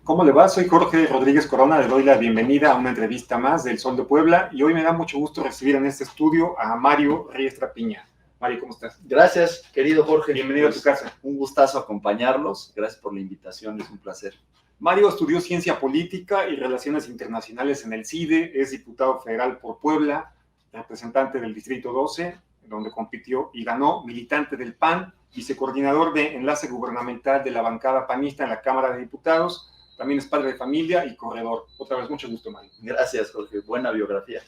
¿Cómo le va? Soy Jorge Rodríguez Corona, le doy la bienvenida a una entrevista más del Sol de Puebla y hoy me da mucho gusto recibir en este estudio a Mario Riestra Piña. Mario, ¿cómo estás? Gracias, querido Jorge. Bienvenido a tu casa. Un gustazo acompañarlos, gracias por la invitación, es un placer. Mario estudió Ciencia Política y Relaciones Internacionales en el CIDE, es diputado federal por Puebla, representante del Distrito 12, donde compitió y ganó, militante del PAN, vicecoordinador de Enlace Gubernamental de la bancada panista en la Cámara de Diputados. También es padre de familia y corredor. Otra vez, mucho gusto, Mario. Gracias, Jorge. Buena biografía.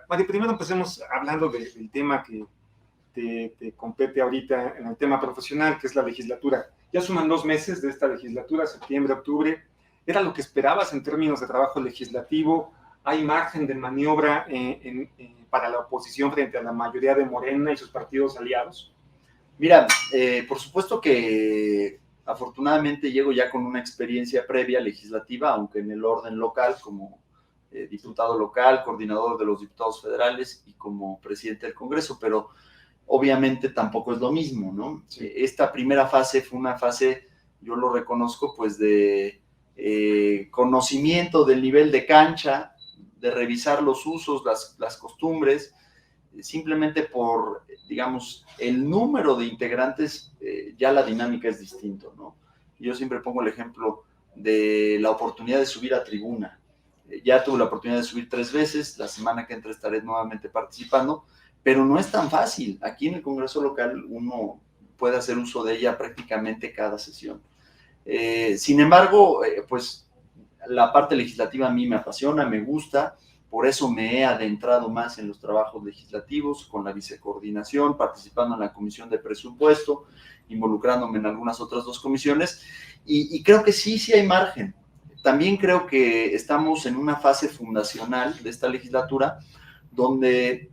Mario, primero empecemos hablando del tema que te compete ahorita en el tema profesional, que es la legislatura. Ya suman 2 meses de esta legislatura, septiembre, octubre. ¿Era lo que esperabas en términos de trabajo legislativo? ¿Hay margen de maniobra para la oposición frente a la mayoría de Morena y sus partidos aliados? Mira, por supuesto que afortunadamente llego ya con una experiencia previa legislativa, aunque en el orden local, como diputado local, coordinador de los diputados federales y como presidente del Congreso, pero obviamente tampoco es lo mismo, ¿no? Sí. Esta primera fase fue una fase, yo lo reconozco, pues de conocimiento del nivel de cancha, de revisar los usos, las costumbres, simplemente por, digamos, el número de integrantes, ya la dinámica es distinta, ¿no? Yo siempre pongo el ejemplo de la oportunidad de subir a tribuna. Ya tuve la oportunidad de subir 3 veces, la semana que entra estaré nuevamente participando, pero no es tan fácil. Aquí en el Congreso local uno puede hacer uso de ella prácticamente cada sesión. Sin embargo, pues la parte legislativa a mí me apasiona, me gusta, por eso me he adentrado más en los trabajos legislativos, con la vicecoordinación, participando en la Comisión de Presupuesto, involucrándome en algunas otras 2 comisiones, y creo que sí hay margen. También creo que estamos en una fase fundacional de esta legislatura, donde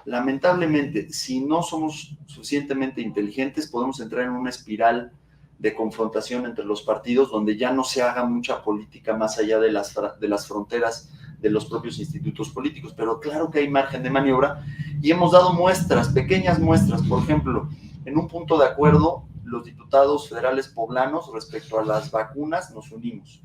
lamentablemente, si no somos suficientemente inteligentes, podemos entrar en una espiral de confrontación entre los partidos, donde ya no se haga mucha política más allá de las fronteras de los propios institutos políticos, pero claro que hay margen de maniobra y hemos dado muestras, pequeñas muestras. Por ejemplo, en un punto de acuerdo, los diputados federales poblanos respecto a las vacunas nos unimos.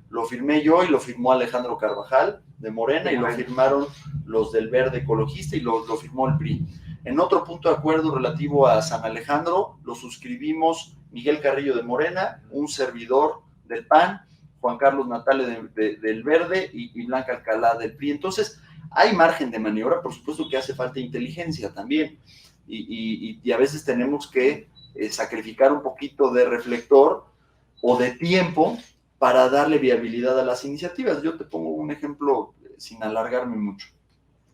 Lo firmé yo y lo firmó Alejandro Carvajal de Morena y lo firmaron los del Verde Ecologista y lo firmó el PRI. En otro punto de acuerdo relativo a San Alejandro, lo suscribimos Miguel Carrillo de Morena, un servidor del PAN, Juan Carlos Natale del Verde y Blanca Alcalá del PRI. Entonces, hay margen de maniobra, por supuesto que hace falta inteligencia también, y a veces tenemos que sacrificar un poquito de reflector o de tiempo para darle viabilidad a las iniciativas. Yo te pongo un ejemplo sin alargarme mucho.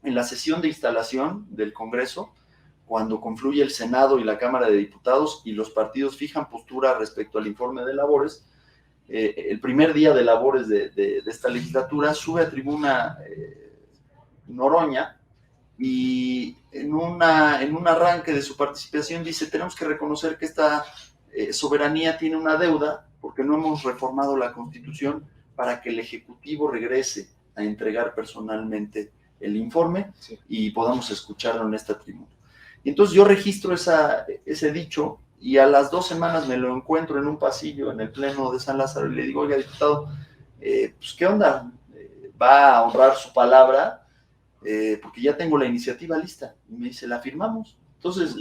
En la sesión de instalación del Congreso, cuando confluye el Senado y la Cámara de Diputados y los partidos fijan postura respecto al informe de labores, el primer día de labores de esta legislatura sube a tribuna Noroña y en un arranque de su participación dice: tenemos que reconocer que esta soberanía tiene una deuda porque no hemos reformado la Constitución para que el Ejecutivo regrese a entregar personalmente el informe y podamos escucharlo en esta tribuna. Y entonces yo registro ese dicho y a las 2 semanas me lo encuentro en un pasillo en el Pleno de San Lázaro y le digo: oiga, diputado, pues ¿qué onda? ¿Va a honrar su palabra? Porque ya tengo la iniciativa lista. Y me dice: la firmamos. Entonces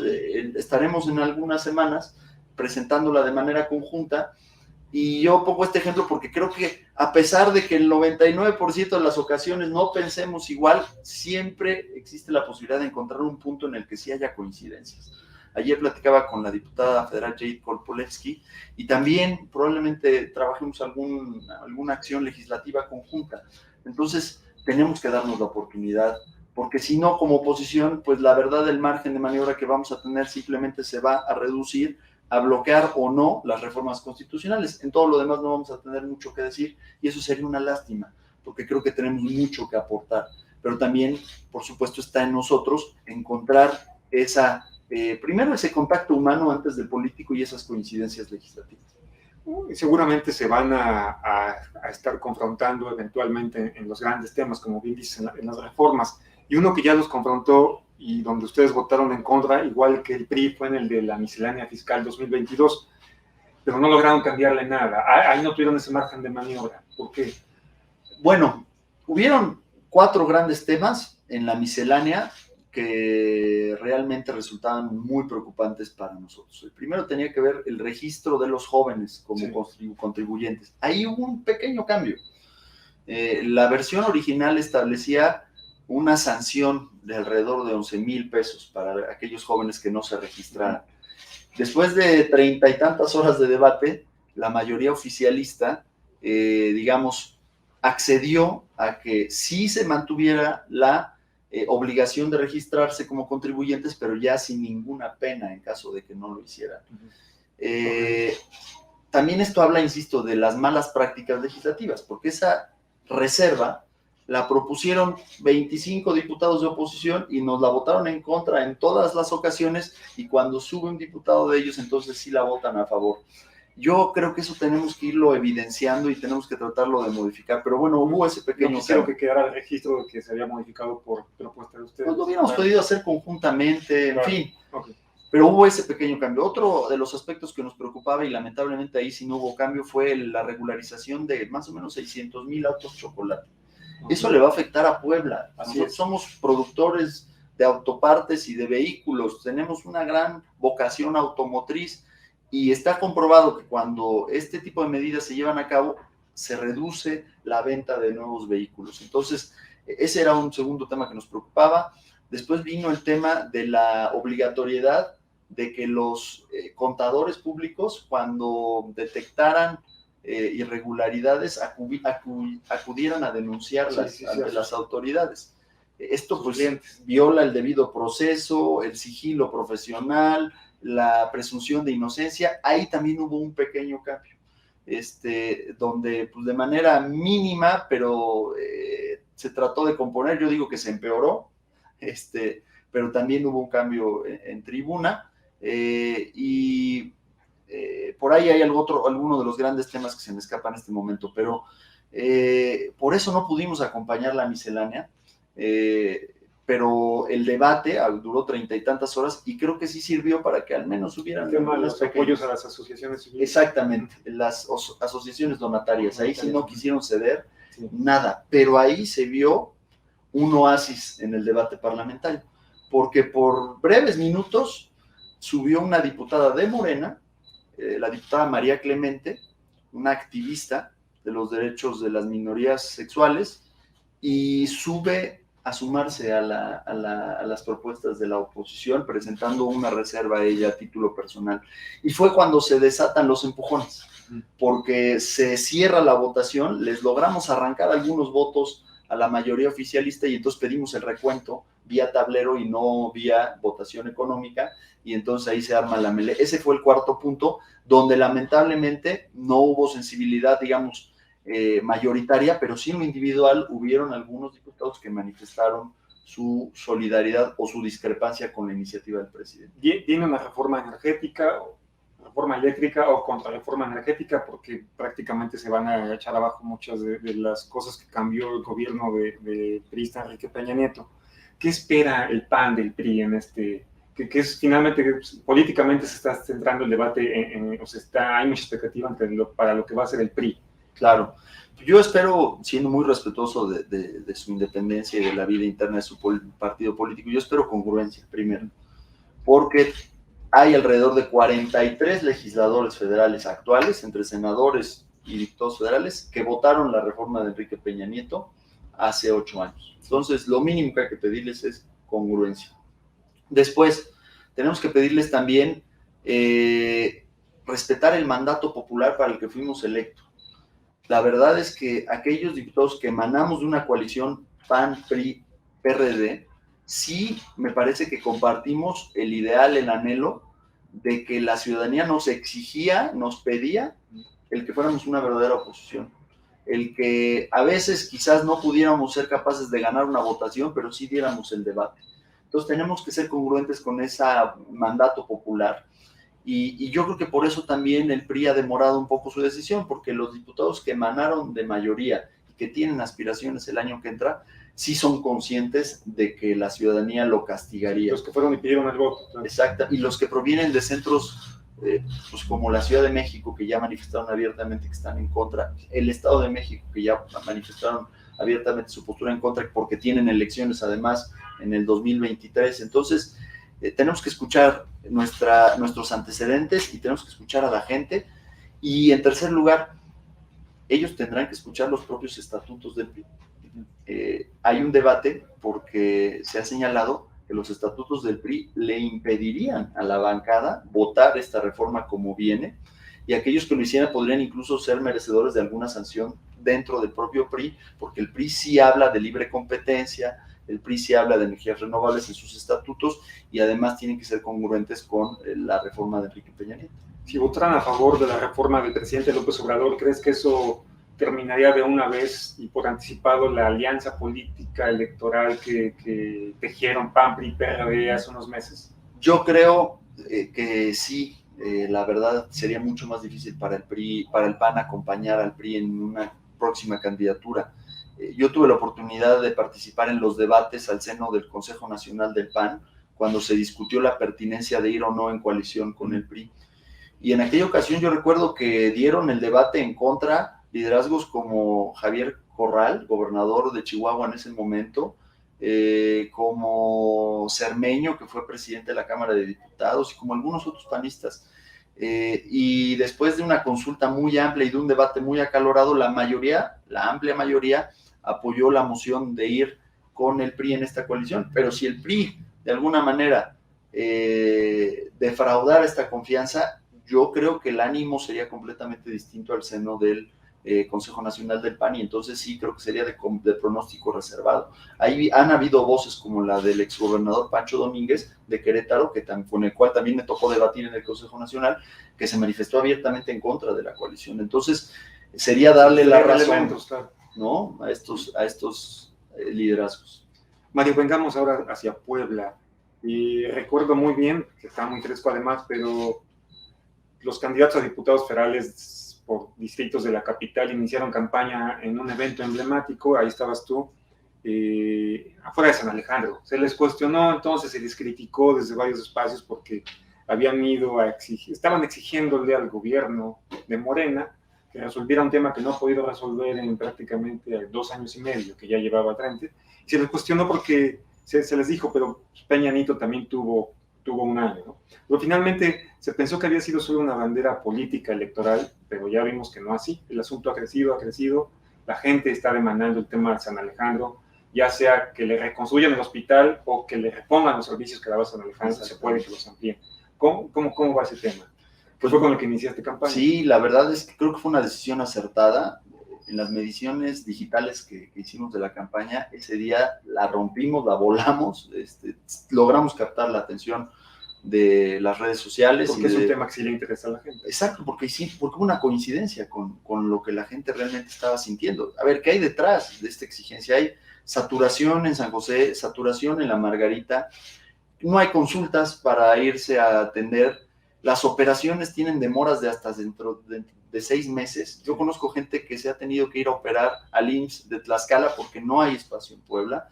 estaremos en algunas semanas presentándola de manera conjunta. Y yo pongo este ejemplo porque creo que a pesar de que el 99% de las ocasiones no pensemos igual, siempre existe la posibilidad de encontrar un punto en el que sí haya coincidencias. Ayer platicaba con la diputada federal Jade Kolpolevsky y también probablemente trabajemos alguna acción legislativa conjunta. Entonces tenemos que darnos la oportunidad, porque si no, como oposición, pues la verdad el margen de maniobra que vamos a tener simplemente se va a reducir a bloquear o no las reformas constitucionales. En todo lo demás no vamos a tener mucho que decir y eso sería una lástima, porque creo que tenemos mucho que aportar. Pero también, por supuesto, está en nosotros encontrar primero ese contacto humano antes del político y esas coincidencias legislativas. Seguramente se van a estar confrontando eventualmente en los grandes temas, como bien dices, en las reformas. Y uno que ya los confrontó y donde ustedes votaron en contra, igual que el PRI, fue en el de la miscelánea fiscal 2022. pero no lograron cambiarle nada. Ahí no tuvieron ese margen de maniobra. ¿Por qué? Bueno, hubieron 4 grandes temas en la miscelánea que realmente resultaban muy preocupantes para nosotros. El primero tenía que ver el registro de los jóvenes como contribuyentes. Ahí hubo un pequeño cambio. La versión original establecía una sanción de alrededor de 11,000 pesos para aquellos jóvenes que no se registraran. Después de 30 y tantas horas de debate, la mayoría oficialista, digamos, accedió a que sí se mantuviera la obligación de registrarse como contribuyentes, pero ya sin ninguna pena en caso de que no lo hicieran. También esto habla, insisto, de las malas prácticas legislativas, porque esa reserva la propusieron 25 diputados de oposición y nos la votaron en contra en todas las ocasiones, y cuando sube un diputado de ellos, entonces sí la votan a favor. Yo creo que eso tenemos que irlo evidenciando y tenemos que tratarlo de modificar, pero bueno, hubo ese pequeño... No quisieron que quedara el registro de que se había modificado por propuesta de ustedes. Pues lo hubiéramos podido hacer conjuntamente, en fin. Okay. Pero hubo ese pequeño cambio. Otro de los aspectos que nos preocupaba, y lamentablemente ahí sí no hubo cambio, fue la regularización de más o menos 600,000 autos chocolate. Okay. Eso le va a afectar a Puebla. Nosotros somos productores de autopartes y de vehículos, tenemos una gran vocación automotriz, y está comprobado que cuando este tipo de medidas se llevan a cabo, se reduce la venta de nuevos vehículos. Entonces, ese era un segundo tema que nos preocupaba. Después vino el tema de la obligatoriedad de que los contadores públicos, cuando detectaran irregularidades, acudieran a denunciarlas ante las autoridades. Esto pues viola el debido proceso, el sigilo profesional, la presunción de inocencia. Ahí también hubo un pequeño cambio, donde pues de manera mínima, pero se trató de componer. Yo digo que se empeoró, pero también hubo un cambio en tribuna, y por ahí hay alguno de los grandes temas que se me escapan en este momento, pero por eso no pudimos acompañar la miscelánea, pero el debate duró 30 y tantas horas, y creo que sí sirvió para que al menos hubieran los apoyos a las asociaciones civiles. Exactamente, las asociaciones donatarias, ahí sí no quisieron ceder nada, pero ahí se vio un oasis en el debate parlamentario, porque por breves minutos subió una diputada de Morena, la diputada María Clemente, una activista de los derechos de las minorías sexuales, y sube a sumarse a las propuestas de la oposición, presentando una reserva a ella a título personal. Y fue cuando se desatan los empujones, porque se cierra la votación, les logramos arrancar algunos votos a la mayoría oficialista, y entonces pedimos el recuento vía tablero y no vía votación económica, y entonces ahí se arma la melee. Ese fue el cuarto punto, donde lamentablemente no hubo sensibilidad, digamos, mayoritaria, pero sí en lo individual hubieron algunos diputados que manifestaron su solidaridad o su discrepancia con la iniciativa del presidente. ¿Viene una reforma energética, reforma eléctrica o contrarreforma energética? Porque prácticamente se van a echar abajo muchas de las cosas que cambió el gobierno de priista Enrique Peña Nieto. ¿Qué espera el PAN del PRI en que es finalmente, políticamente se está centrando el debate, hay mucha expectativa para lo que va a ser el PRI? Claro, yo espero, siendo muy respetuoso de su independencia y de la vida interna de su partido político, yo espero congruencia, primero, porque hay alrededor de 43 legisladores federales actuales, entre senadores y diputados federales, que votaron la reforma de Enrique Peña Nieto hace 8 años. Entonces, lo mínimo que hay que pedirles es congruencia. Después, tenemos que pedirles también respetar el mandato popular para el que fuimos electos. La verdad es que aquellos diputados que emanamos de una coalición PAN, PRI, PRD, sí me parece que compartimos el ideal, el anhelo de que la ciudadanía nos exigía, nos pedía el que fuéramos una verdadera oposición. El que a veces quizás no pudiéramos ser capaces de ganar una votación, pero sí diéramos el debate. Entonces tenemos que ser congruentes con ese mandato popular. Y yo creo que por eso también el PRI ha demorado un poco su decisión, porque los diputados que emanaron de mayoría y que tienen aspiraciones el año que entra, sí son conscientes de que la ciudadanía lo castigaría. Los que fueron y pidieron el voto. Exacto, y los que provienen de centros pues como la Ciudad de México, que ya manifestaron abiertamente que están en contra, el Estado de México, que ya manifestaron abiertamente su postura en contra porque tienen elecciones además en el 2023. Entonces, tenemos que escuchar nuestros antecedentes y tenemos que escuchar a la gente. Y en tercer lugar, ellos tendrán que escuchar los propios estatutos del PRI. Hay un debate porque se ha señalado que los estatutos del PRI le impedirían a la bancada votar esta reforma como viene, y aquellos que lo hicieran podrían incluso ser merecedores de alguna sanción dentro del propio PRI, porque el PRI sí habla de libre competencia, el PRI sí habla de energías renovables en sus estatutos, y además tienen que ser congruentes con la reforma de Enrique Peña Nieto. Si votaran a favor de la reforma del presidente López Obrador, ¿crees que eso terminaría de una vez y por anticipado la alianza política electoral que tejieron PAN, PRI, PRD hace unos meses? Yo creo que sí. La verdad sería mucho más difícil para el PRI, para el PAN acompañar al PRI en una próxima candidatura. Yo tuve la oportunidad de participar en los debates al seno del Consejo Nacional del PAN, cuando se discutió la pertinencia de ir o no en coalición con el PRI. Y en aquella ocasión yo recuerdo que dieron el debate en contra liderazgos como Javier Corral, gobernador de Chihuahua en ese momento, como Cermeño, que fue presidente de la Cámara de Diputados, y como algunos otros panistas. Y después de una consulta muy amplia y de un debate muy acalorado, la amplia mayoría, apoyó la moción de ir con el PRI en esta coalición. Pero si el PRI, de alguna manera, defraudara esta confianza, yo creo que el ánimo sería completamente distinto al seno del Consejo Nacional del PAN, y entonces sí creo que sería de pronóstico reservado. Ahí han habido voces como la del exgobernador Pancho Domínguez de Querétaro, con el cual también me tocó debatir en el Consejo Nacional, que se manifestó abiertamente en contra de la coalición. Entonces sería darle la razón, claro, ¿no?, a estos liderazgos. Mario, vengamos ahora hacia Puebla. Y recuerdo muy bien, que está muy fresco además, pero los candidatos a diputados federales por distritos de la capital iniciaron campaña en un evento emblemático, ahí estabas tú, afuera de San Alejandro. Se les cuestionó, entonces se les criticó desde varios espacios porque habían ido estaban exigiéndole al gobierno de Morena que resolviera un tema que no ha podido resolver en prácticamente 2 años y medio que ya llevaba al frente. Y se les cuestionó porque se les dijo, pero Peña Nieto también tuvo un año, ¿no? Pero finalmente se pensó que había sido solo una bandera política electoral, pero ya vimos que no así. El asunto ha crecido, la gente está demandando el tema de San Alejandro, ya sea que le reconstruyan el hospital o que le repongan los servicios que daba San Alejandro, se puede que los amplíen. ¿Cómo va ese tema? Pues fue con lo que iniciaste campaña. Sí, la verdad es que creo que fue una decisión acertada. En las mediciones digitales que hicimos de la campaña, ese día la rompimos, la volamos, logramos captar la atención de las redes sociales. Porque es un tema que sí le interesa a la gente. Exacto, porque hubo una coincidencia con lo que la gente realmente estaba sintiendo. A ver, ¿qué hay detrás de esta exigencia? Hay saturación en San José, saturación en La Margarita, no hay consultas para irse a atender, las operaciones tienen demoras de hasta dentro de 6 meses. Yo conozco gente que se ha tenido que ir a operar al IMSS de Tlaxcala porque no hay espacio en Puebla.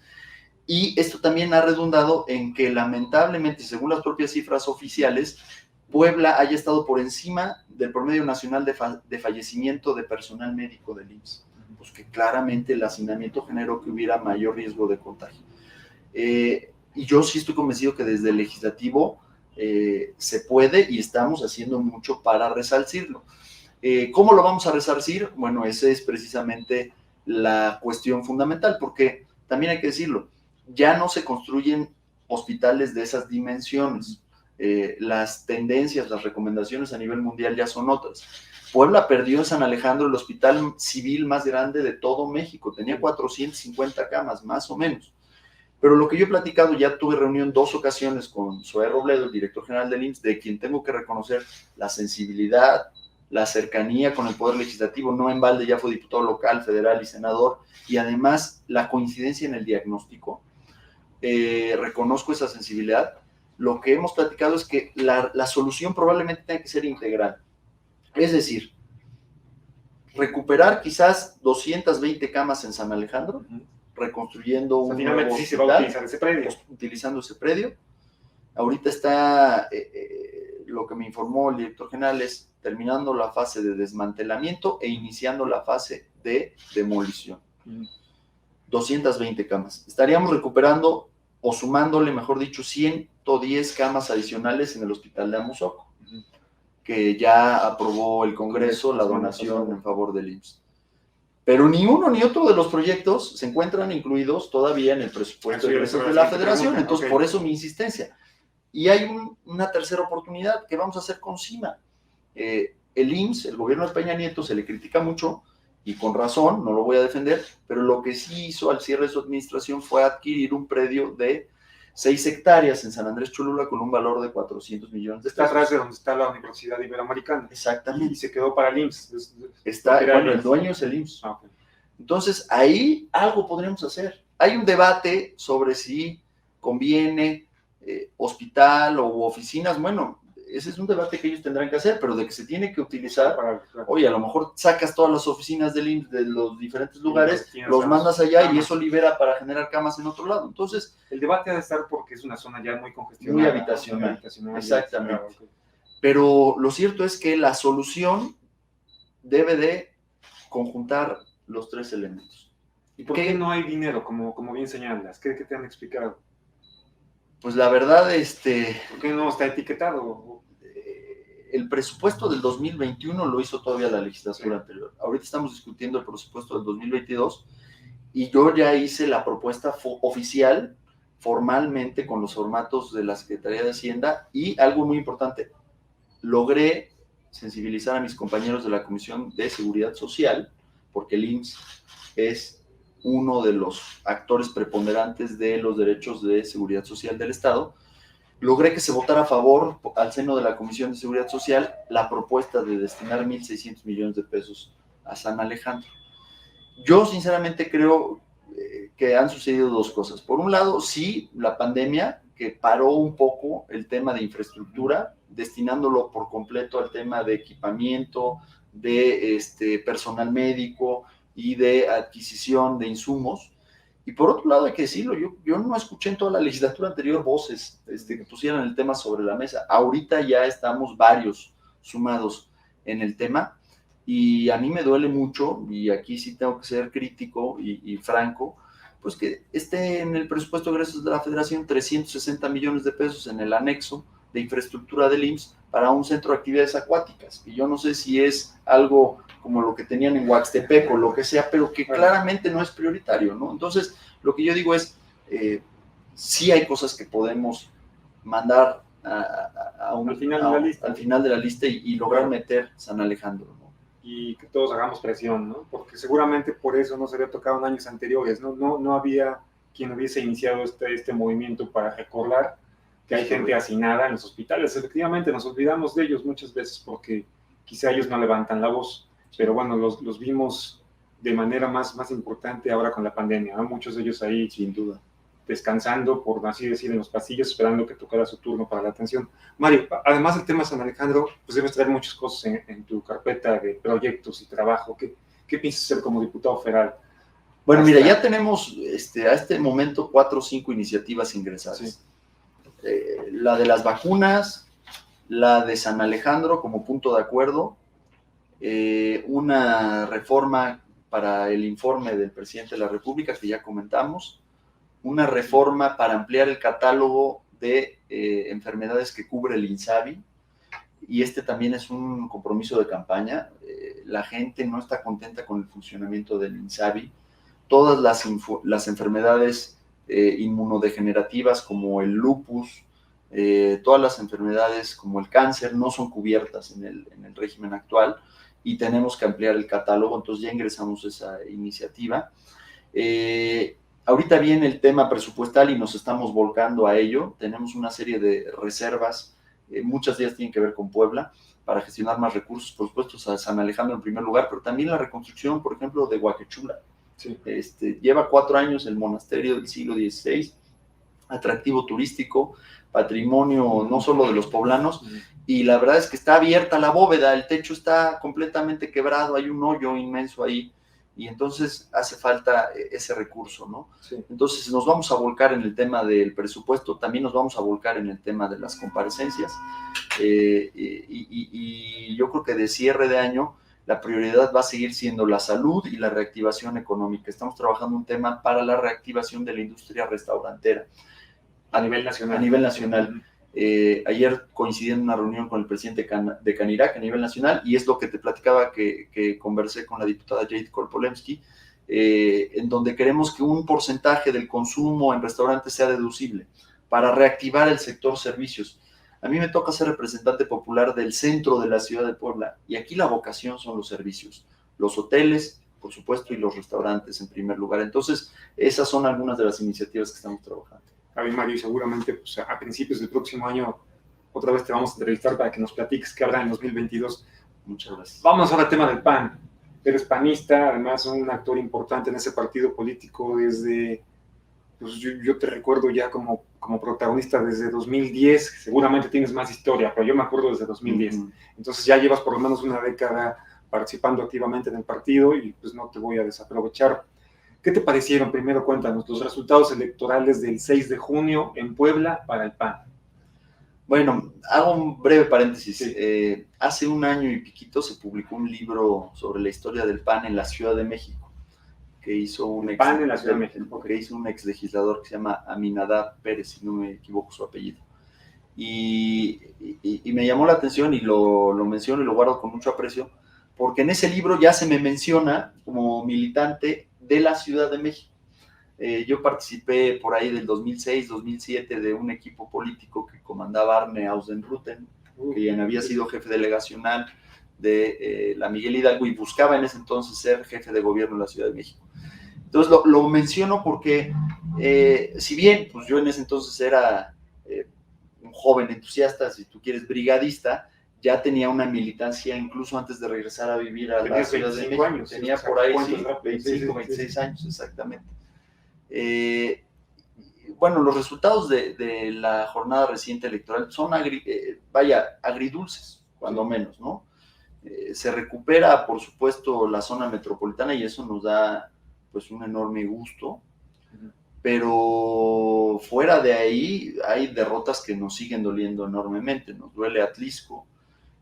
Y esto también ha redundado en que, lamentablemente, según las propias cifras oficiales, Puebla haya estado por encima del promedio nacional de fallecimiento de personal médico del IMSS. Pues que claramente el hacinamiento generó que hubiera mayor riesgo de contagio. Y yo sí estoy convencido que desde el legislativo se puede, y estamos haciendo mucho para resarcirlo. ¿Cómo lo vamos a resarcir? Bueno, esa es precisamente la cuestión fundamental, porque también hay que decirlo, ya no se construyen hospitales de esas dimensiones. Las tendencias, las recomendaciones a nivel mundial ya son otras. Puebla perdió en San Alejandro el hospital civil más grande de todo México, tenía 450 camas, más o menos. Pero lo que yo he platicado, ya tuve reunión 2 ocasiones con Zoé Robledo, el director general del IMSS, de quien tengo que reconocer la sensibilidad, la cercanía con el Poder Legislativo. No en balde ya fue diputado local, federal y senador, y además la coincidencia en el diagnóstico. Reconozco esa sensibilidad. Lo que hemos platicado es que la solución probablemente tenga que ser integral. Es decir, recuperar quizás 220 camas en San Alejandro, reconstruyendo un nuevo hospital, sí se va a utilizar ese predio. Utilizando ese predio. Ahorita está lo que me informó el director general es terminando la fase de desmantelamiento e iniciando la fase de demolición. 220 camas. Estaríamos recuperando o sumándole, mejor dicho, 110 camas adicionales en el hospital de Amozoco, que ya aprobó el Congreso la donación en favor del IMSS. Pero ni uno ni otro de los proyectos se encuentran incluidos todavía en el presupuesto de la Federación. Entonces, por eso mi insistencia. Y hay una tercera oportunidad que vamos a hacer con CIMA. El IMSS, el gobierno de Peña Nieto, se le critica mucho, y con razón, no lo voy a defender, pero lo que sí hizo al cierre de su administración fue adquirir un predio de 6 hectáreas en San Andrés Cholula con un valor de 400 millones de pesos. Está atrás de donde está la Universidad Iberoamericana. Exactamente. Y se quedó para el IMSS. Bueno, el dueño es el IMSS. Okay. Entonces, ahí algo podríamos hacer. Hay un debate sobre si conviene hospital o oficinas. Bueno, ese es un debate que ellos tendrán que hacer, pero de que se tiene que utilizar, oye, a lo mejor sacas todas las oficinas del IMSS de los diferentes lugares, los mandas allá y eso libera para generar camas en otro lado. Entonces, el debate ha de estar porque es una zona ya muy congestionada. Muy habitacional. Exactamente. Okay. Pero lo cierto es que la solución debe de conjuntar los 3 elementos. ¿Y por qué no hay dinero, como bien señalas? ¿Qué te han explicado? Pues la verdad, ¿por qué no está etiquetado? El presupuesto del 2021 lo hizo todavía la legislatura anterior. Ahorita estamos discutiendo el presupuesto del 2022 y yo ya hice la propuesta oficial, formalmente, con los formatos de la Secretaría de Hacienda, y algo muy importante, logré sensibilizar a mis compañeros de la Comisión de Seguridad Social, porque el IMSS es uno de los actores preponderantes de los derechos de seguridad social del Estado. Logré que se votara a favor, al seno de la Comisión de Seguridad Social, la propuesta de destinar 1.600 millones de pesos a San Alejandro. Yo sinceramente creo que han sucedido 2 cosas. Por un lado, sí, la pandemia, que paró un poco el tema de infraestructura, destinándolo por completo al tema de equipamiento, de personal médico y de adquisición de insumos. Y por otro lado, hay que decirlo, yo no escuché en toda la legislatura anterior voces que pusieran el tema sobre la mesa. Ahorita ya estamos varios sumados en el tema y a mí me duele mucho, y aquí sí tengo que ser crítico y franco, pues que esté en el presupuesto de egresos de la Federación 360 millones de pesos en el anexo de infraestructura del IMSS para un centro de actividades acuáticas. Y yo no sé si es algo como lo que tenían en Huaxtepec o lo que sea, pero que claramente no es prioritario, ¿no? Entonces, lo que yo digo es, sí hay cosas que podemos mandar al final de la lista y lograr meter San Alejandro, ¿no? Y que todos hagamos presión, ¿no? Porque seguramente por eso no se había tocado en años anteriores, no había quien hubiese iniciado este movimiento para recordar que hay gente hacinada en los hospitales. Efectivamente, nos olvidamos de ellos muchas veces porque quizá ellos no levantan la voz, pero bueno, los vimos de manera más importante ahora con la pandemia, ¿no? Muchos de ellos ahí, sin duda, descansando, por así decir, en los pasillos, esperando que tocara su turno para la atención. Mario, además del tema San Alejandro, pues debes traer muchas cosas en tu carpeta de proyectos y trabajo. ¿Qué piensas hacer como diputado federal? Bueno, mira, ya tenemos a este momento 4 o 5 iniciativas ingresadas. Sí. La de las vacunas, la de San Alejandro como punto de acuerdo, una reforma para el informe del presidente de la República que ya comentamos, una reforma para ampliar el catálogo de enfermedades que cubre el INSABI, y también es un compromiso de campaña. La gente no está contenta con el funcionamiento del INSABI. Todas las enfermedades inmunodegenerativas como el lupus, todas las enfermedades como el cáncer no son cubiertas en el régimen actual y tenemos que ampliar el catálogo, entonces ya ingresamos esa iniciativa. Ahorita viene el tema presupuestal y nos estamos volcando a ello. Tenemos una serie de reservas, muchas de ellas tienen que ver con Puebla, para gestionar más recursos, por supuesto, a San Alejandro en primer lugar, pero también la reconstrucción, por ejemplo, de Huaquechula. Sí. Lleva 4 años el monasterio del siglo XVI, atractivo turístico, patrimonio no solo de los poblanos, y la verdad es que está abierta la bóveda, el techo está completamente quebrado, hay un hoyo inmenso ahí, y entonces hace falta ese recurso, ¿no? Sí. Entonces nos vamos a volcar en el tema del presupuesto, también nos vamos a volcar en el tema de las comparecencias, y yo creo que de cierre de año la prioridad va a seguir siendo la salud y la reactivación económica. Estamos trabajando un tema para la reactivación de la industria restaurantera. A nivel nacional. A nivel nacional. Ayer coincidí en una reunión con el presidente de Canirac a nivel nacional, y es lo que te platicaba que conversé con la diputada Jade Korpolemsky, en donde queremos que un porcentaje del consumo en restaurantes sea deducible para reactivar el sector servicios. A mí me toca ser representante popular del centro de la ciudad de Puebla, y aquí la vocación son los servicios, los hoteles, por supuesto, y los restaurantes en primer lugar. Entonces, esas son algunas de las iniciativas que estamos trabajando. A ver, Mario, seguramente pues, a principios del próximo año otra vez te vamos a entrevistar para que nos platiques qué habrá en 2022. Muchas gracias. Vamos ahora al tema del PAN. Eres panista, además un actor importante en ese partido político desde, pues yo te recuerdo ya como protagonista desde 2010, seguramente tienes más historia, pero yo me acuerdo desde 2010. Entonces ya llevas por lo menos una década participando activamente en el partido y pues no te voy a desaprovechar. ¿Qué te parecieron? Primero cuéntanos los resultados electorales del 6 de junio en Puebla para el PAN. Bueno, hago un breve paréntesis. Sí. Hace un año y piquito se publicó un libro sobre la historia del PAN en la Ciudad de México, que hizo un PAN en la Ciudad de México, que hizo un ex legislador que se llama Aminadab Pérez, si no me equivoco su apellido. Y me llamó la atención y lo menciono y lo guardo con mucho aprecio, porque en ese libro ya se me menciona como militante de la Ciudad de México. Yo participé por ahí del 2006-2007 de un equipo político que comandaba Arne Ausenruten, quien había sido jefe delegacional de la Miguel Hidalgo y buscaba en ese entonces ser jefe de gobierno de la Ciudad de México. Entonces lo menciono porque, si bien pues yo en ese entonces era un joven entusiasta, si tú quieres brigadista, ya tenía una militancia incluso antes de regresar a vivir a la Ciudad de México. Años, tenía por ahí, sí, 25, 26 años, exactamente. Bueno, los resultados de la jornada reciente electoral son, agridulces, cuando menos, ¿no? Se recupera, por supuesto, la zona metropolitana y eso nos da, pues, un enorme gusto, pero fuera de ahí hay derrotas que nos siguen doliendo enormemente. Nos duele Atlixco,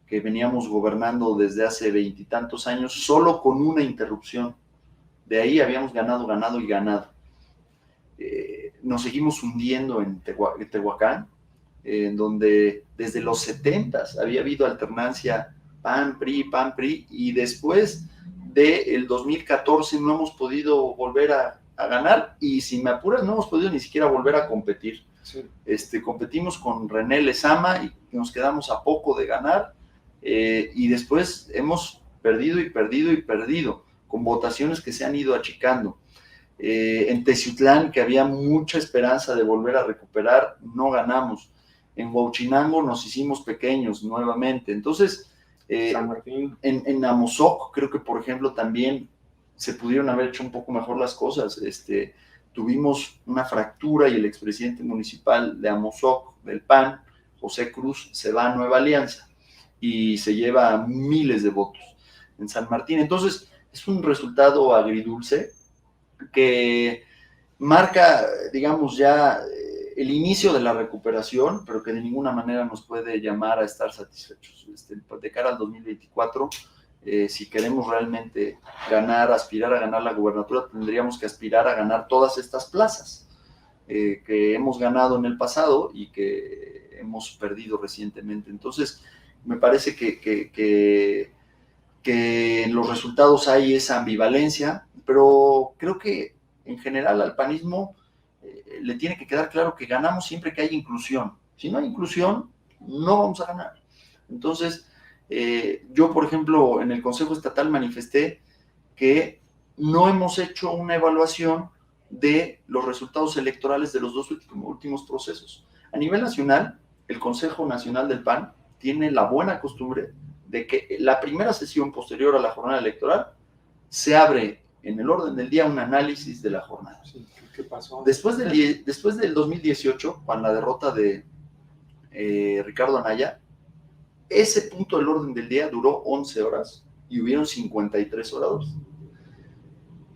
que veníamos gobernando desde hace 20 y tantos años, solo con una interrupción. De ahí habíamos ganado y ganado. Nos seguimos hundiendo en Tehuacán, en donde desde los 70s había habido alternancia PAN-PRI, y después del 2014 no hemos podido volver a ganar, y si me apuras no hemos podido ni siquiera volver a competir. Sí. Competimos con René Lezama y nos quedamos a poco de ganar, y después hemos perdido, con votaciones que se han ido achicando. En Teciutlán, que había mucha esperanza de volver a recuperar, no ganamos. En Huauchinango nos hicimos pequeños nuevamente. Entonces, San Martín. En Amozoc, creo que, por ejemplo, también se pudieron haber hecho un poco mejor las cosas. Tuvimos una fractura y el expresidente municipal de Amozoc, del PAN, José Cruz, se va a Nueva Alianza y se lleva miles de votos en San Martín. Entonces, es un resultado agridulce que marca, digamos, ya el inicio de la recuperación, pero que de ninguna manera nos puede llamar a estar satisfechos. De cara al 2024, si queremos realmente aspirar a ganar la gubernatura, tendríamos que aspirar a ganar todas estas plazas que hemos ganado en el pasado y que hemos perdido recientemente. Entonces, me parece que en los resultados hay esa ambivalencia, pero creo que en general al panismo le tiene que quedar claro que ganamos siempre que hay inclusión. Si no hay inclusión, no vamos a ganar. Entonces, yo, por ejemplo, en el Consejo Estatal manifesté que no hemos hecho una evaluación de los resultados electorales de los dos últimos procesos. A nivel nacional, el Consejo Nacional del PAN tiene la buena costumbre de que la primera sesión posterior a la jornada electoral se abre en el orden del día un análisis de la jornada. Sí, ¿qué pasó? Después del 2018, con la derrota de Ricardo Anaya, ese punto del orden del día duró 11 horas y hubieron 53 oradores.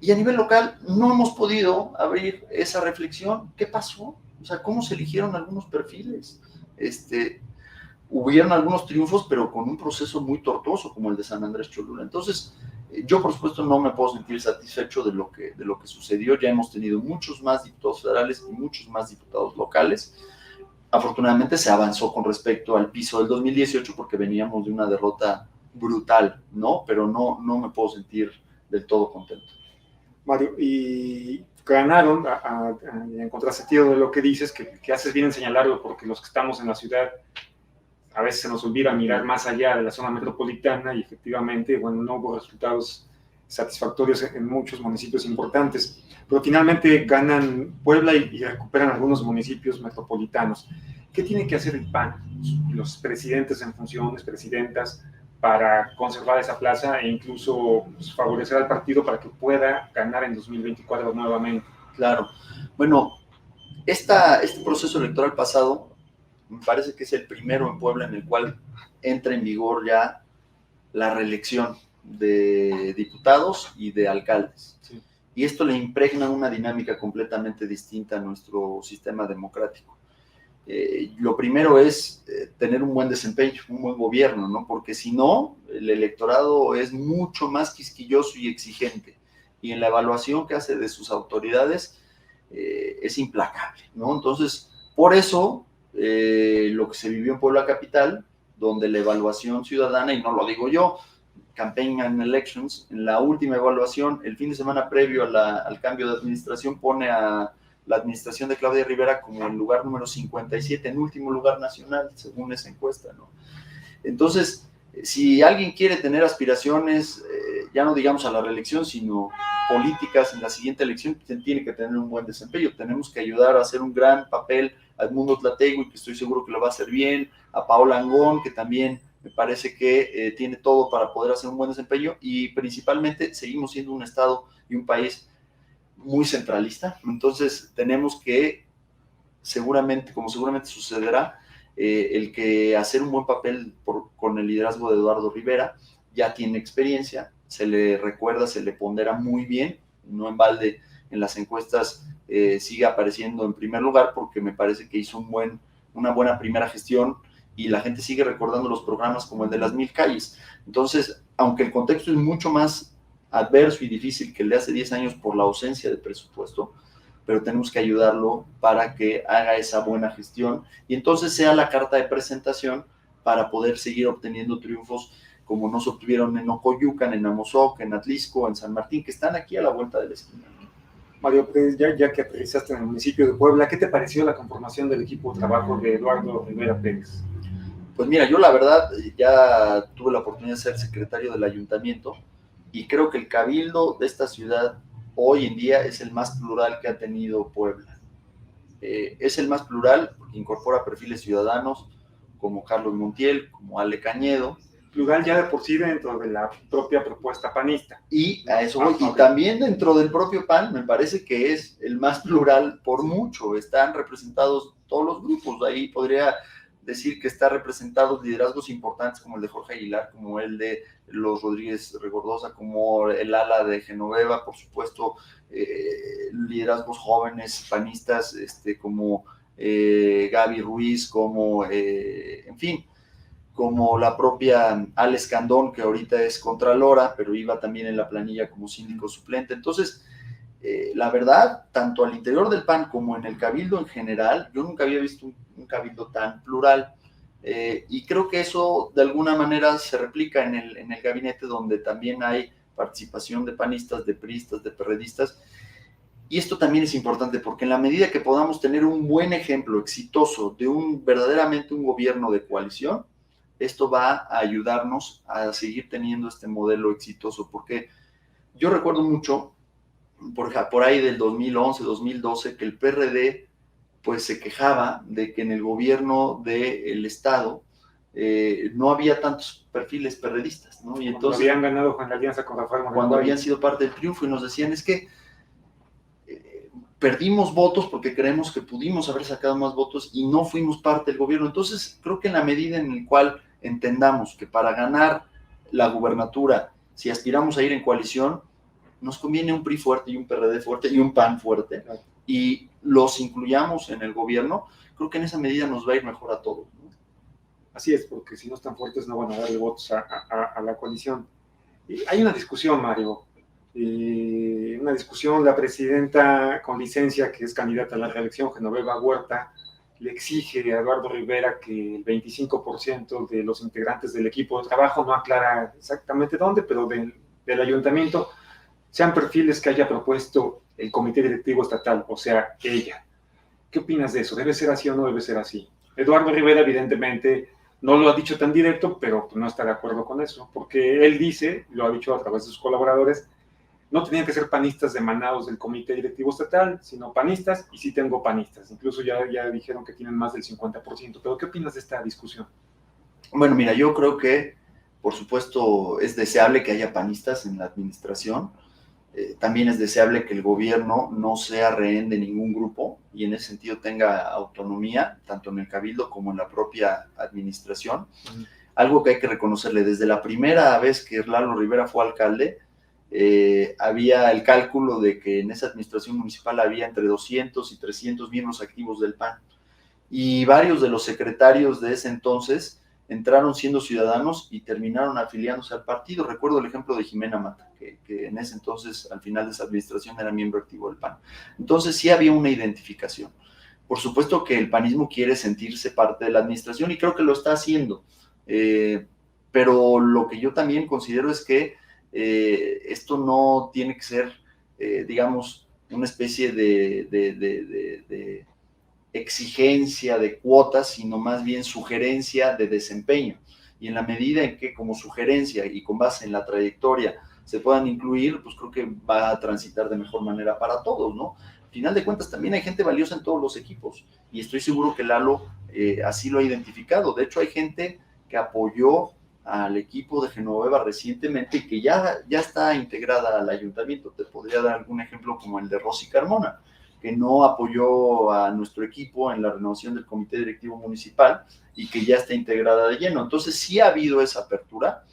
Y a nivel local no hemos podido abrir esa reflexión. ¿Qué pasó? O sea, ¿cómo se eligieron algunos perfiles? Hubieron algunos triunfos, pero con un proceso muy tortuoso, como el de San Andrés Cholula. Entonces, yo, por supuesto, no me puedo sentir satisfecho de lo que sucedió. Ya hemos tenido muchos más diputados federales y muchos más diputados locales. Afortunadamente, se avanzó con respecto al piso del 2018 porque veníamos de una derrota brutal, ¿no? Pero no me puedo sentir del todo contento. Mario, y ganaron, en contrasentido de lo que dices, que haces bien en señalarlo, porque los que estamos en la ciudad a veces se nos olvida mirar más allá de la zona metropolitana y efectivamente, bueno, no hubo resultados satisfactorios en muchos municipios importantes, pero finalmente ganan Puebla y recuperan algunos municipios metropolitanos. ¿Qué tiene que hacer el PAN, los presidentes en funciones, presidentas, para conservar esa plaza e incluso pues, favorecer al partido para que pueda ganar en 2024 nuevamente? Claro. Bueno, este proceso electoral pasado me parece que es el primero en Puebla en el cual entra en vigor ya la reelección de diputados y de alcaldes. Sí. Y esto le impregna una dinámica completamente distinta a nuestro sistema democrático. Lo primero es tener un buen desempeño, un buen gobierno, ¿no? Porque si no, el electorado es mucho más quisquilloso y exigente. Y en la evaluación que hace de sus autoridades es implacable, ¿no? Entonces, por eso, lo que se vivió en Puebla Capital, donde la evaluación ciudadana, y no lo digo yo, Campaign and Elections, en la última evaluación, el fin de semana previo al cambio de administración, pone a la administración de Claudia Rivera como el lugar número 57, en último lugar nacional, según esa encuesta, ¿no? Entonces, si alguien quiere tener aspiraciones, ya no digamos a la reelección, sino políticas en la siguiente elección, tiene que tener un buen desempeño. Tenemos que ayudar a hacer un gran papel a Edmundo Tlategui, que estoy seguro que lo va a hacer bien, a Paola Angón, que también me parece que tiene todo para poder hacer un buen desempeño, y principalmente seguimos siendo un estado y un país muy centralista. Entonces tenemos que, seguramente sucederá, el que hacer un buen papel con el liderazgo de Eduardo Rivera. Ya tiene experiencia, se le recuerda, se le pondera muy bien, no en balde en las encuestas sigue apareciendo en primer lugar, porque me parece que hizo una buena primera gestión, y la gente sigue recordando los programas como el de las 1000 calles. Entonces, aunque el contexto es mucho más adverso y difícil que el de hace 10 años por la ausencia de presupuesto, pero tenemos que ayudarlo para que haga esa buena gestión y entonces sea la carta de presentación para poder seguir obteniendo triunfos como no se obtuvieron en Ocoyucan, en Amozoc, en Atlisco, en San Martín, que están aquí a la vuelta de la esquina. Mario, pues ya que aterrizaste en el municipio de Puebla, ¿qué te pareció la conformación del equipo de trabajo de Eduardo Rivera Pérez? Pues mira, yo la verdad ya tuve la oportunidad de ser secretario del ayuntamiento y creo que el cabildo de esta ciudad hoy en día es el más plural que ha tenido Puebla. Es el más plural porque incorpora perfiles ciudadanos como Carlos Montiel, como Ale Cañedo. Plural ya de por sí dentro de la propia propuesta panista. Y a eso voy. Y también dentro del propio PAN me parece que es el más plural por mucho. Están representados todos los grupos. Ahí podría decir que está representados liderazgos importantes como el de Jorge Aguilar, como el de los Rodríguez Regordosa, como el ala de Genoveva, por supuesto, liderazgos jóvenes panistas, como Gaby Ruiz, como, en fin, como la propia Alex Candón, que ahorita es contralora, pero iba también en la planilla como síndico suplente. Entonces, la verdad, tanto al interior del PAN como en el cabildo en general, yo nunca había visto un cabildo tan plural. Y creo que eso de alguna manera se replica en el gabinete, donde también hay participación de panistas, de priistas, de perredistas. Y esto también es importante porque en la medida que podamos tener un buen ejemplo exitoso de verdaderamente un gobierno de coalición, esto va a ayudarnos a seguir teniendo este modelo exitoso, porque yo recuerdo mucho, por ahí del 2011, 2012, que el PRD pues se quejaba de que en el gobierno del Estado no había tantos perfiles perredistas, ¿no? Y entonces, habían ganado con la alianza con Rafael Moreno, cuando habían sido parte del triunfo, y nos decían, es que perdimos votos porque creemos que pudimos haber sacado más votos y no fuimos parte del gobierno. Entonces, creo que en la medida en la cual entendamos que para ganar la gubernatura, si aspiramos a ir en coalición, nos conviene un PRI fuerte y un PRD fuerte y un PAN fuerte, Claro. y los incluyamos en el gobierno, creo que en esa medida nos va a ir mejor a todos, ¿no? Así es, porque si no están fuertes no van a darle votos a la coalición. Y hay una discusión, Mario, una discusión, la presidenta con licencia, que es candidata a la reelección, Genoveva Huerta, le exige a Eduardo Rivera que el 25% de los integrantes del equipo de trabajo, no aclara exactamente dónde, pero del ayuntamiento, sean perfiles que haya propuesto el comité directivo estatal, o sea, ella. ¿Qué opinas de eso? ¿Debe ser así o no debe ser así? Eduardo Rivera, evidentemente, no lo ha dicho tan directo, pero no está de acuerdo con eso, porque él dice, lo ha dicho a través de sus colaboradores, no tenían que ser panistas emanados del comité directivo estatal, sino panistas, y sí tengo panistas. Incluso ya dijeron que tienen más del 50%. ¿Pero qué opinas de esta discusión? Bueno, mira, yo creo que, por supuesto, es deseable que haya panistas en la administración. También es deseable que el gobierno no sea rehén de ningún grupo y en ese sentido tenga autonomía, tanto en el cabildo como en la propia administración. Algo que hay que reconocerle, desde la primera vez que Lalo Rivera fue alcalde, había el cálculo de que en esa administración municipal había entre 200 y 300 miembros activos del PAN. Y varios de los secretarios de ese entonces entraron siendo ciudadanos y terminaron afiliándose al partido. Recuerdo el ejemplo de Jimena Mata, que en ese entonces, al final de esa administración, era miembro activo del PAN. Entonces sí había una identificación. Por supuesto que el panismo quiere sentirse parte de la administración y creo que lo está haciendo. Pero lo que yo también considero es que esto no tiene que ser, digamos, una especie de exigencia de cuotas, sino más bien sugerencia de desempeño. Y en la medida en que como sugerencia y con base en la trayectoria se puedan incluir, pues creo que va a transitar de mejor manera para todos, ¿no? Al final de cuentas también hay gente valiosa en todos los equipos y estoy seguro que Lalo así lo ha identificado. De hecho hay gente que apoyó al equipo de Genoveva recientemente y que ya está integrada al ayuntamiento. Te podría dar algún ejemplo como el de Rosy Carmona, que no apoyó a nuestro equipo en la renovación del comité directivo municipal y que ya está integrada de lleno. Entonces sí ha habido esa apertura.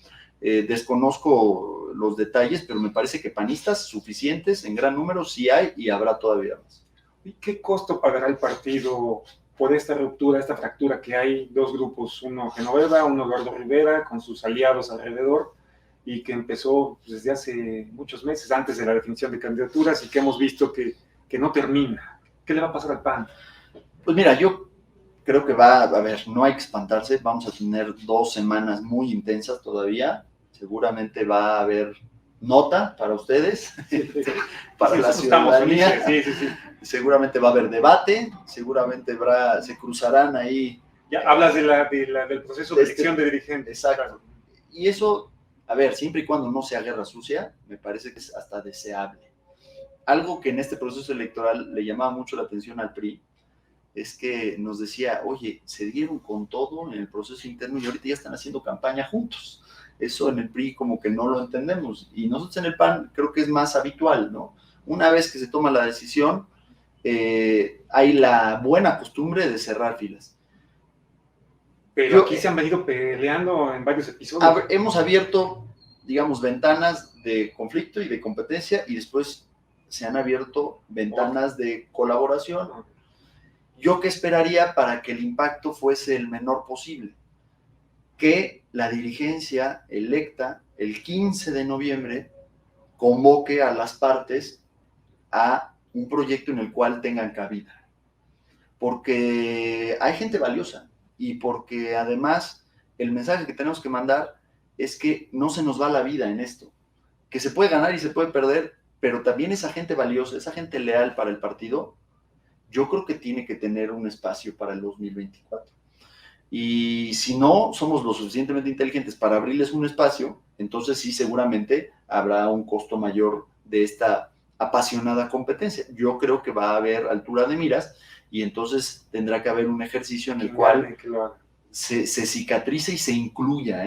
Desconozco los detalles, pero me parece que panistas suficientes en gran número sí hay y habrá todavía más. ¿Y qué costo pagará el partido por esta ruptura, esta fractura que hay? Dos grupos, uno Genoveva, uno Eduardo Rivera, con sus aliados alrededor, y que empezó desde hace muchos meses, antes de la definición de candidaturas, y que hemos visto que no termina. ¿Qué le va a pasar al PAN? Pues mira, yo creo que a ver, no hay que espantarse, vamos a tener 2 semanas muy intensas todavía, seguramente va a haber nota para ustedes, para la ciudadanía, seguramente va a haber debate, seguramente se cruzarán ahí. Ya hablas del proceso de elección de dirigentes. Exacto. Claro. Y eso, a ver, siempre y cuando no sea guerra sucia, me parece que es hasta deseable. Algo que en este proceso electoral le llamaba mucho la atención al PRI es que nos decía, oye, se dieron con todo en el proceso interno y ahorita ya están haciendo campaña juntos. Eso en el PRI como que no lo entendemos. Y nosotros en el PAN creo que es más habitual, ¿no? Una vez que se toma la decisión, hay la buena costumbre de cerrar filas. Pero aquí se han venido peleando en varios episodios. Hemos abierto, digamos, ventanas de conflicto y de competencia y después se han abierto ventanas de colaboración. ¿Yo qué esperaría para que el impacto fuese el menor posible? Que la dirigencia electa el 15 de noviembre convoque a las partes a un proyecto en el cual tengan cabida. Porque hay gente valiosa y porque además el mensaje que tenemos que mandar es que no se nos va la vida en esto, que se puede ganar y se puede perder, pero también esa gente valiosa, esa gente leal para el partido, yo creo que tiene que tener un espacio para el 2024. Y si no somos lo suficientemente inteligentes para abrirles un espacio, entonces sí seguramente habrá un costo mayor de esta apasionada competencia. Yo creo que va a haber altura de miras y entonces tendrá que haber un ejercicio en el cual se cicatrice y se incluya,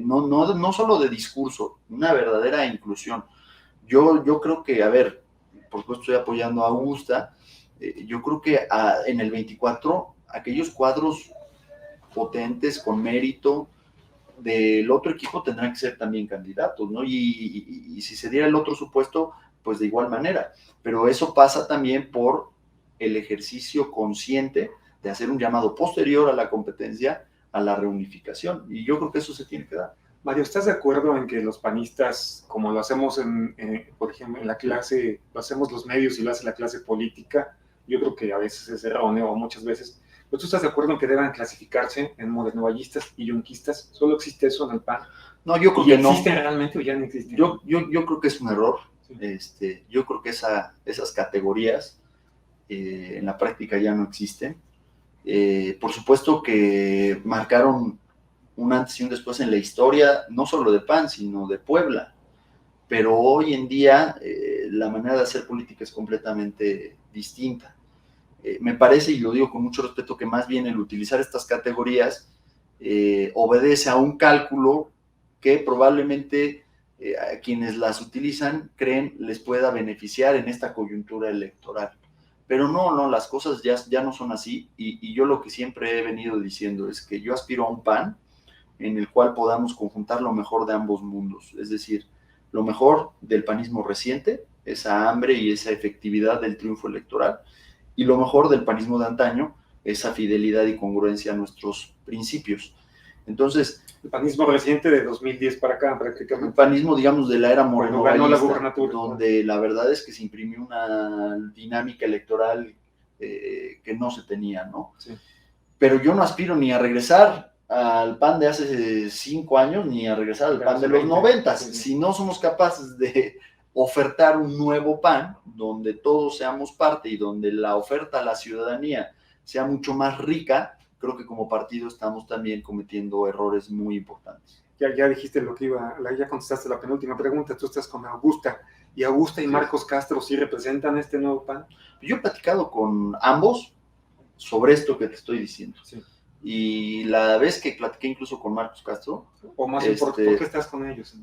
no solo de discurso, una verdadera inclusión. Yo creo que, a ver, por supuesto estoy apoyando a Augusta, yo creo que en el 24 aquellos cuadros potentes, con mérito, del otro equipo tendrán que ser también candidatos, ¿no? Y si se diera el otro supuesto, pues de igual manera. Pero eso pasa también por el ejercicio consciente de hacer un llamado posterior a la competencia, a la reunificación. Y yo creo que eso se tiene que dar. Mario, ¿estás de acuerdo en que los panistas, como lo hacemos, por ejemplo, en la clase, lo hacemos los medios y lo hace la clase política? Yo creo que a veces es erróneo, o muchas veces. ¿Pero tú estás de acuerdo en que deban clasificarse en modernovallistas y yunquistas? ¿Solo existe eso en el PAN? No, yo creo ¿Y que no. existen realmente o ya no existen? Yo creo que es un error. Sí. Yo creo que esas categorías en la práctica ya no existen. Por supuesto que marcaron un antes y un después en la historia, no solo de PAN, sino de Puebla. Pero hoy en día la manera de hacer política es completamente distinta. Me parece, y lo digo con mucho respeto, que más bien el utilizar estas categorías obedece a un cálculo que probablemente a quienes las utilizan creen les pueda beneficiar en esta coyuntura electoral. Pero no, las cosas ya no son así, y yo lo que siempre he venido diciendo es que yo aspiro a un PAN en el cual podamos conjuntar lo mejor de ambos mundos, es decir, lo mejor del panismo reciente, esa hambre y esa efectividad del triunfo electoral, y lo mejor del panismo de antaño, esa fidelidad y congruencia a nuestros principios. Entonces, el panismo reciente de 2010 para acá, prácticamente. El panismo, digamos, de la era morenovalista, la donde la verdad es que se imprimió una dinámica electoral que no se tenía, ¿no? Sí. Pero yo no aspiro ni a regresar al PAN de hace 5 años, ni a regresar al PAN de los 90. Sí. Si no somos capaces de ofertar un nuevo PAN, donde todos seamos parte y donde la oferta a la ciudadanía sea mucho más rica, creo que como partido estamos también cometiendo errores muy importantes. Ya dijiste lo que ya contestaste la penúltima pregunta, tú estás con Augusta, y Augusta y Marcos Castro sí representan este nuevo PAN. Yo he platicado con ambos sobre esto que te estoy diciendo. Sí. Y la vez que platiqué incluso con Marcos Castro... O más ¿por qué estás con ellos?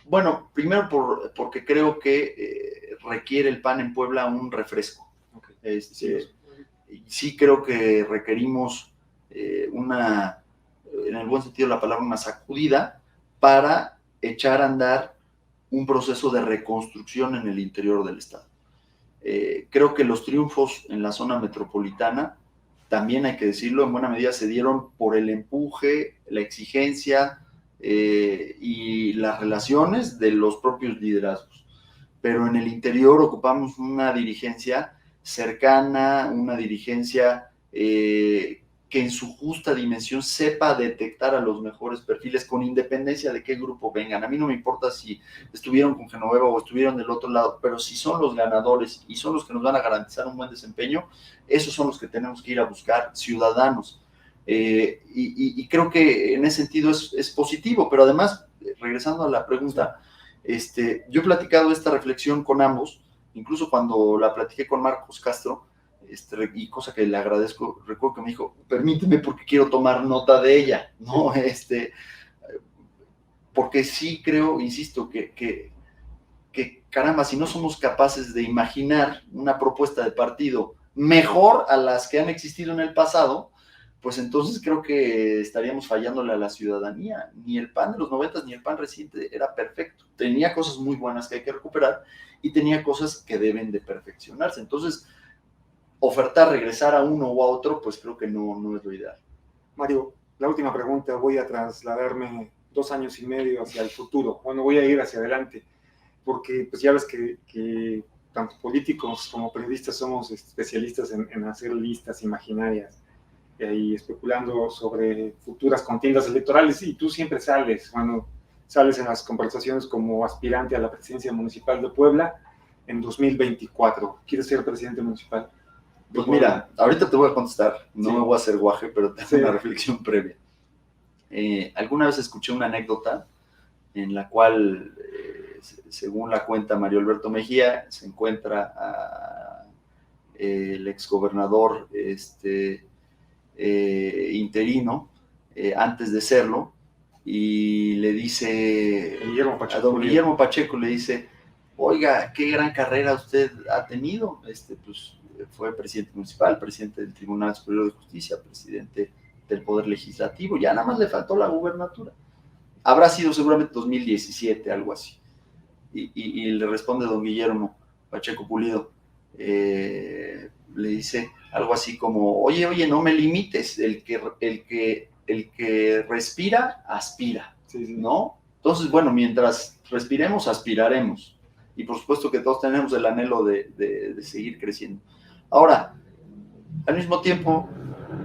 Bueno, primero porque creo que requiere el PAN en Puebla un refresco. Okay. Sí creo que requerimos en el buen sentido de la palabra, una sacudida para echar a andar un proceso de reconstrucción en el interior del Estado. Creo que los triunfos en la zona metropolitana, también hay que decirlo, en buena medida se dieron por el empuje, la exigencia y las relaciones de los propios liderazgos. Pero en el interior ocupamos una dirigencia cercana, una dirigencia que en su justa dimensión sepa detectar a los mejores perfiles con independencia de qué grupo vengan. A mí no me importa si estuvieron con Genoveva o estuvieron del otro lado, pero si son los ganadores y son los que nos van a garantizar un buen desempeño, esos son los que tenemos que ir a buscar, ciudadanos. Y creo que en ese sentido es positivo, pero además, regresando a la pregunta, yo he platicado esta reflexión con ambos, incluso cuando la platiqué con Marcos Castro, y cosa que le agradezco, recuerdo que me dijo, permíteme porque quiero tomar nota de ella, ¿no? Porque sí creo, insisto, que caramba, si no somos capaces de imaginar una propuesta de partido mejor a las que han existido en el pasado, pues entonces creo que estaríamos fallándole a la ciudadanía. Ni el PAN de los 90 ni el PAN reciente era perfecto. Tenía cosas muy buenas que hay que recuperar y tenía cosas que deben de perfeccionarse. Entonces, ofertar regresar a uno o a otro, pues creo que no es lo ideal. Mario, la última pregunta, voy a trasladarme 2 años y medio hacia el futuro. Bueno, voy a ir hacia adelante, porque pues ya ves que tanto políticos como periodistas somos especialistas en hacer listas imaginarias y especulando sobre futuras contiendas electorales, y tú siempre sales en las conversaciones como aspirante a la presidencia municipal de Puebla en 2024. ¿Quieres ser presidente municipal? Pues mira, ahorita te voy a contestar, no Sí. me voy a hacer guaje, pero tengo una reflexión previa. Alguna vez escuché una anécdota en la cual, según la cuenta Mario Alberto Mejía, se encuentra el exgobernador interino antes de serlo, y le dice a don Guillermo Pacheco, le dice, oiga, qué gran carrera usted ha tenido, pues fue presidente municipal, presidente del Tribunal Superior de Justicia, presidente del Poder Legislativo, ya nada más le faltó la gubernatura. Habrá sido seguramente 2017, algo así. Y le responde don Guillermo Pacheco Pulido, le dice algo así como, oye, no me limites, el que respira, aspira, Sí, sí. ¿no? Entonces, bueno, mientras respiremos, aspiraremos. Y por supuesto que todos tenemos el anhelo de seguir creciendo. Ahora, al mismo tiempo,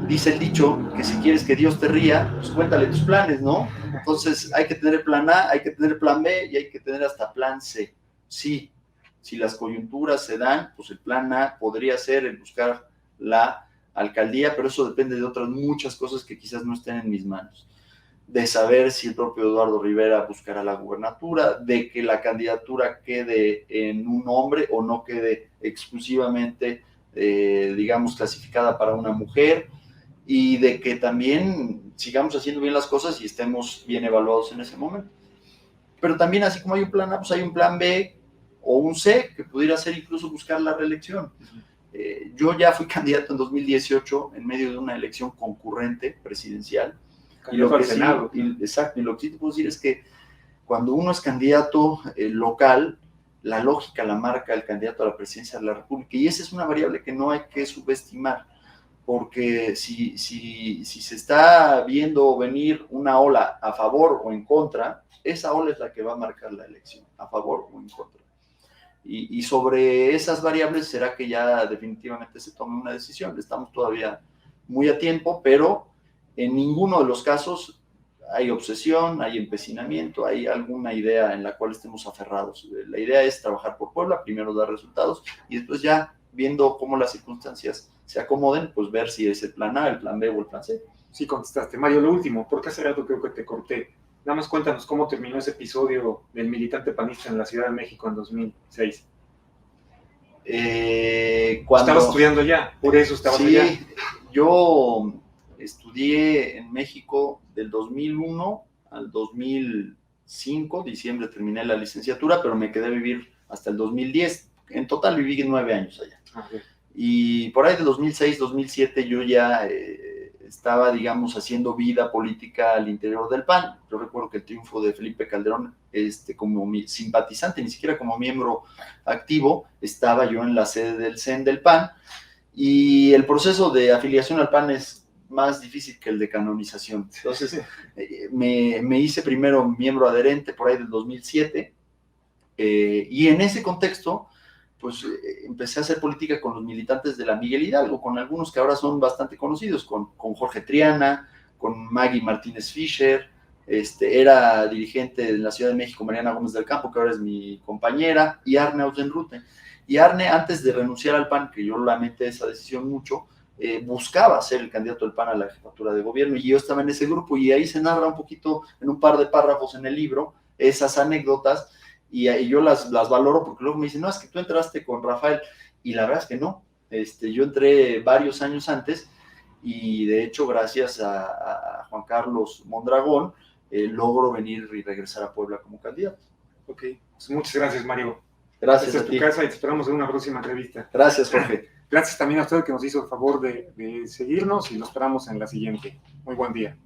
dice el dicho que si quieres que Dios te ría, pues cuéntale tus planes, ¿no? Entonces hay que tener plan A, hay que tener plan B y hay que tener hasta plan C. Sí, si las coyunturas se dan, pues el plan A podría ser el buscar la alcaldía, pero eso depende de otras muchas cosas que quizás no estén en mis manos. De saber si el propio Eduardo Rivera buscará la gubernatura, de que la candidatura quede en un hombre o no quede exclusivamente, digamos, clasificada para una mujer, y de que también sigamos haciendo bien las cosas y estemos bien evaluados en ese momento. Pero también, así como hay un plan A, pues hay un plan B o un C, que pudiera ser incluso buscar la reelección. Yo ya fui candidato en 2018 en medio de una elección concurrente presidencial. Y lo que sí, exacto, y lo que sí te puedo decir es que cuando uno es candidato local, la lógica la marca el candidato a la presidencia de la República, y esa es una variable que no hay que subestimar, porque si se está viendo venir una ola a favor o en contra, esa ola es la que va a marcar la elección, a favor o en contra. Y sobre esas variables será que ya definitivamente se tome una decisión. Estamos todavía muy a tiempo, pero en ninguno de los casos hay obsesión, hay empecinamiento, hay alguna idea en la cual estemos aferrados. La idea es trabajar por Puebla, primero dar resultados y después ya viendo cómo las circunstancias se acomoden, pues ver si es el plan A, el plan B o el plan C. Sí, contestaste. Mario, lo último, porque hace rato creo que te corté. Nada más cuéntanos cómo terminó ese episodio del militante panista en la Ciudad de México en 2006. Estabas estudiando ya, por eso estabas allá. Sí, yo estudié en México del 2001 al 2005, diciembre terminé la licenciatura, pero me quedé a vivir hasta el 2010. En total viví 9 años allá. Okay. Y por ahí de 2006, 2007 yo ya estaba, digamos, haciendo vida política al interior del PAN. Yo recuerdo que el triunfo de Felipe Calderón, como simpatizante, ni siquiera como miembro activo, estaba yo en la sede del CEN del PAN, y el proceso de afiliación al PAN es más difícil que el de canonización. Entonces, me hice primero miembro adherente por ahí del 2007, y en ese contexto, pues empecé a hacer política con los militantes de la Miguel Hidalgo, con algunos que ahora son bastante conocidos, con Jorge Triana, con Maggie Martínez Fisher, era dirigente de la Ciudad de México Mariana Gómez del Campo, que ahora es mi compañera, y Arne Ausenrute. Y Arne, antes de renunciar al PAN, que yo lamenté esa decisión mucho, buscaba ser el candidato del PAN a la jefatura de gobierno, y yo estaba en ese grupo, y ahí se narra un poquito, en un par de párrafos en el libro, esas anécdotas, y yo las valoro, porque luego me dicen, no, es que tú entraste con Rafael, y la verdad es que no, yo entré varios años antes, y de hecho gracias a Juan Carlos Mondragón logro venir y regresar a Puebla como candidato. Ok, pues muchas gracias, Mario. Gracias. Esta es tu casa y te esperamos en una próxima entrevista. Gracias, Jorge. Gracias también a usted que nos hizo el favor de seguirnos, y nos esperamos en la siguiente. Muy buen día.